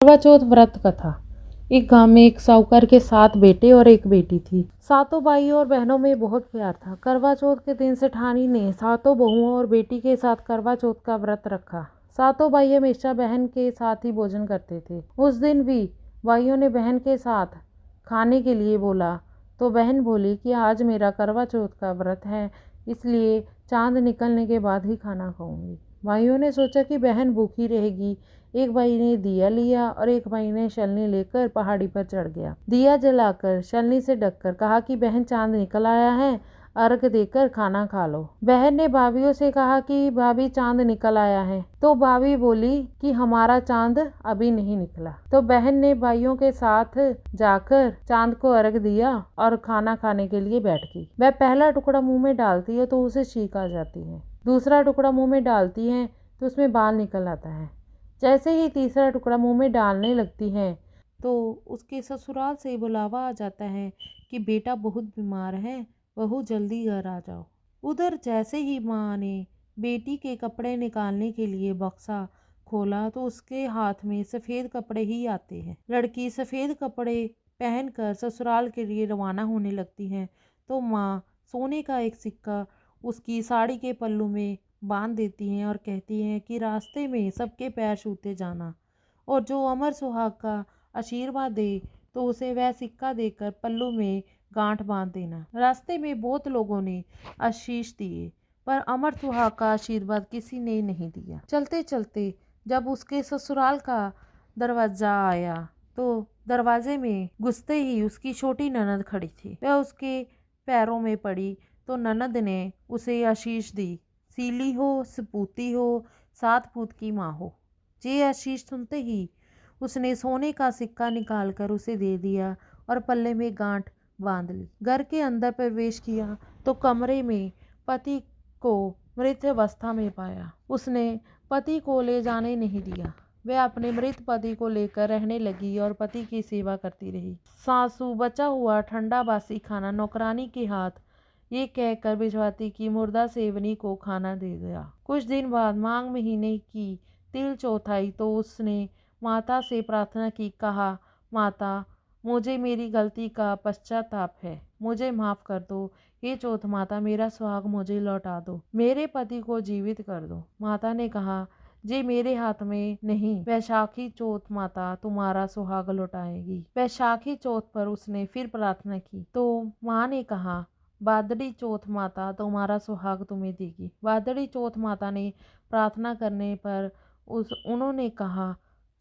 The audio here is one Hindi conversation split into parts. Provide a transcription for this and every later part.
करवा चौथ व्रत कथा। एक गांव में एक साहूकार के 7 बेटे और एक बेटी थी। सातों भाइयों और बहनों में बहुत प्यार था। करवा चौथ के दिन सेठानी ने सातों बहुओं और बेटी के साथ करवा चौथ का व्रत रखा। सातों भाई हमेशा बहन के साथ ही भोजन करते थे। उस दिन भी भाइयों ने बहन के साथ खाने के लिए बोला तो बहन बोली कि आज मेरा करवा चौथ का व्रत है, इसलिए चांद निकलने के बाद ही खाना खाऊंगी। भाइयों ने सोचा कि बहन भूखी रहेगी। एक भाई ने दिया लिया और एक भाई ने छलनी लेकर पहाड़ी पर चढ़ गया। दिया जलाकर छलनी से ढककर कहा कि बहन चांद निकल आया है, अर्घ देकर खाना खा लो। बहन ने भाभीयों से कहा कि भाभी चांद निकल आया है, तो भाभी बोली कि हमारा चांद अभी नहीं निकला। तो बहन ने भाइयों के साथ जाकर चांद को अर्घ दिया और खाना खाने के लिए बैठ गई। वह पहला टुकड़ा मुंह में डालती है तो उसे छींक आ जाती है, दूसरा टुकड़ा मुंह में डालती है तो उसमें बाल निकल आता है। जैसे ही तीसरा टुकड़ा मुंह में डालने लगती है तो उसके ससुराल से बुलावा आ जाता है कि बेटा बहुत बीमार है, बहू जल्दी घर आ जाओ। उधर जैसे ही माँ ने बेटी के कपड़े निकालने के लिए बक्सा खोला तो उसके हाथ में सफ़ेद कपड़े ही आते हैं। लड़की सफ़ेद कपड़े पहनकर ससुराल के लिए रवाना होने लगती है तो माँ सोने का एक सिक्का उसकी साड़ी के पल्लू में बांध देती हैं और कहती हैं कि रास्ते में सबके पैर छूते जाना और जो अमर सुहाग का आशीर्वाद दे तो उसे वह सिक्का देकर पल्लू में गांठ बांध देना। रास्ते में बहुत लोगों ने आशीष दिए पर अमर सुहाग का आशीर्वाद किसी ने नहीं दिया। चलते चलते जब उसके ससुराल का दरवाजा आया तो दरवाजे में घुसते ही उसकी छोटी ननद खड़ी थी। वह उसके पैरों में पड़ी तो ननद ने उसे आशीष दी, सीली हो, सपूती हो, 7 पूत की माँ हो। ये आशीष सुनते ही उसने सोने का सिक्का निकालकर उसे दे दिया और पल्ले में गांठ बांध ली। घर के अंदर प्रवेश किया तो कमरे में पति को मृत अवस्था में पाया। उसने पति को ले जाने नहीं दिया। वह अपने मृत पति को लेकर रहने लगी और पति की सेवा करती रही। सासू बचा हुआ ठंडा बासी खाना नौकरानी के हाथ ये कहकर भिजवाती कि मुर्दा सेवनी को खाना दे गया। कुछ दिन बाद माघ महीने की तिल चौथ आई तो उसने माता से प्रार्थना की। कहा, माता मुझे मेरी गलती का पश्चाताप है, मुझे माफ़ कर दो। ये चौथ माता मेरा सुहाग मुझे लौटा दो, मेरे पति को जीवित कर दो। माता ने कहा, जे मेरे हाथ में नहीं, वैशाखी चौथ माता तुम्हारा सुहाग लौटाएगी। वैशाखी चौथ पर उसने फिर प्रार्थना की तो माँ ने कहा, बादड़ी चौथ माता तुम्हारा सुहाग तुम्हें देगी। बादड़ी चौथ माता ने प्रार्थना करने पर उन्होंने कहा,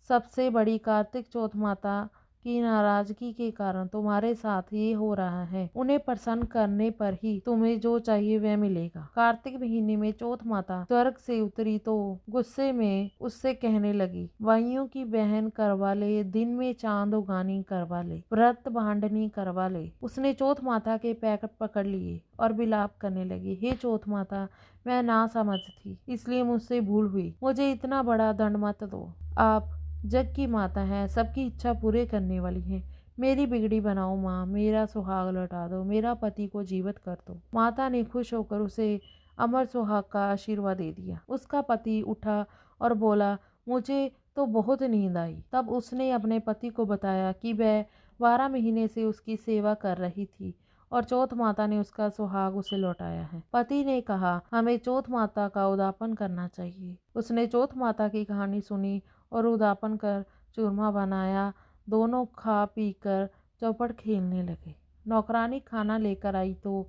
सबसे बड़ी कार्तिक चौथ माता की नाराजगी के कारण तुम्हारे साथ ये हो रहा है। उन्हें प्रसन्न करने पर ही तुम्हें जो चाहिए वह मिलेगा। कार्तिक महीने में चौथ माता स्वर्ग से उतरी तो गुस्से में उससे कहने लगी, भाइयों की बहन करवा ले, दिन में चांद उगानी करवा ले, व्रत भांडनी करवा ले। उसने चौथ माता के पैर पकड़ लिए और विलाप करने लगी, हे चौथ माता, मैं ना समझ थी इसलिए मुझसे भूल हुई, मुझे इतना बड़ा दंड मत दो। आप जग की माता है, सबकी इच्छा पूरे करने वाली है, मेरी बिगड़ी बनाओ माँ, मेरा सुहाग लौटा दो, मेरा पति को जीवित कर दो। माता ने खुश होकर उसे अमर सुहाग का आशीर्वाद दे दिया। उसका पति उठा और बोला, मुझे तो बहुत नींद आई। तब उसने अपने पति को बताया कि वह 12 महीने से उसकी सेवा कर रही थी और चौथ माता ने उसका सुहाग उसे लौटाया है। पति ने कहा, हमें चौथ माता का उद्यापन करना चाहिए। उसने चौथ माता की कहानी सुनी और उद्यापन कर चूरमा बनाया। दोनों खा पी कर चौपड़ खेलने लगे। नौकरानी खाना लेकर आई तो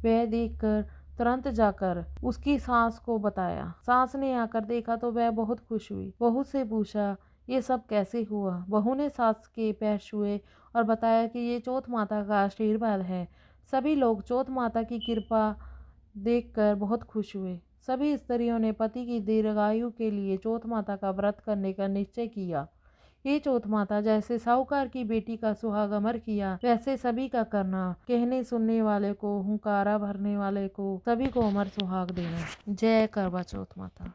वह देखकर तुरंत जाकर उसकी सास को बताया। सास ने आकर देखा तो वह बहुत खुश हुई। बहू से पूछा, ये सब कैसे हुआ? बहू ने सास के पैर छुए और बताया कि ये चौथ माता का आशीर्वाद है। सभी लोग चौथ माता की कृपा देखकर बहुत खुश हुए। सभी स्त्रियों ने पति की दीर्घायु के लिए चौथ माता का व्रत करने का निश्चय किया। ये चौथ माता जैसे साहूकार की बेटी का सुहाग अमर किया, वैसे सभी का करना। कहने सुनने वाले को, हुंकारा भरने वाले को, सभी को अमर सुहाग देना। जय करवा चौथ माता।